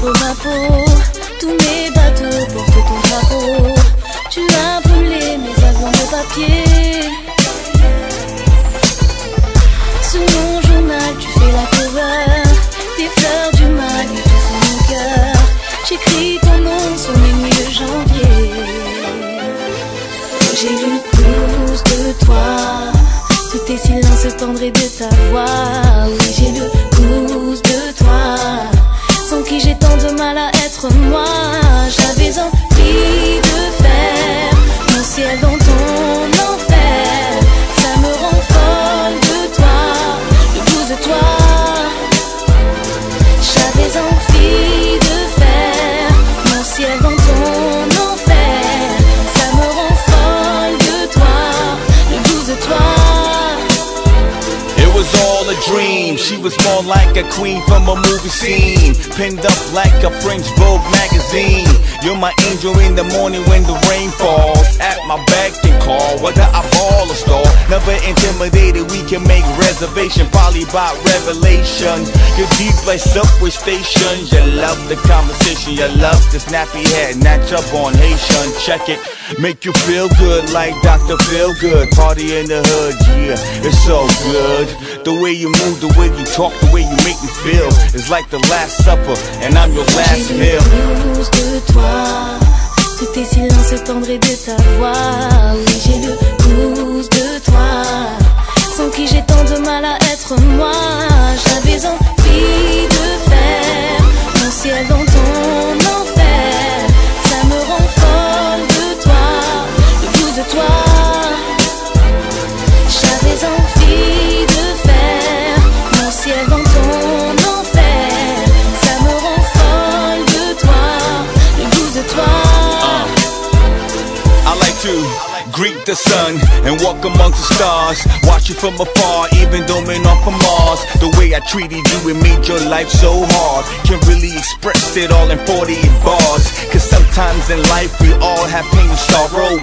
sur ma peau. Tous mes bateaux portent ton drapeau. Tu as brûlé mes avions de papier. Sous mon journal tu fais la couleur des fleurs du mal et tout sur mon cœur. J'écris ton nom sur mes nuits de janvier. J'ai lu plus de toi, tous tes silences tendres et de ta voix. Oui, j'ai lu plus de toi, sans qui j'ai tant de mal à être moi. J'avais envie de faire mon ciel dans ton enfer. Ça me rend folle de toi, le goût de toi. J'avais envie de faire mon ciel dans ton enfer. Ça me rend folle de toi, le goût de toi. It was all a dream. She was more like a queen from a movie scene, pinned up like a French Vogue magazine. You're my angel in the morning when the rain falls. At my beck and call, whether I ball or stall. Never intimidated, we can make reservation. Probably by revelation. You're deep like subway stations. You love the conversation, you love the snappy head. Natch up on Haitian, check it. Make you feel good like Dr. Feel Good. Party in the hood, yeah, it's so good. The way you move, the way you talk, the way you make me feel. It's like the last supper, and I'm your last meal. J'ai lu plus de toi, tous tes silences tendres et de ta voix. Oui, j'ai lu plus de toi, sans qui j'ai tant de mal à être moi. J'avais envie de faire mon ciel dans ton enfer. Ça me rend folle de toi, le goût de toi. J'avais envie de faire mon ciel dans ton enfer. Ça me rend folle de toi, le goût de toi. I like to greet the sun and walk amongst the stars. Watch you from afar, even though we're not from Mars. The way I treated you, it made your life so hard. Can't really express it all in 48 bars. Cause sometimes in life we all have pain and sorrow.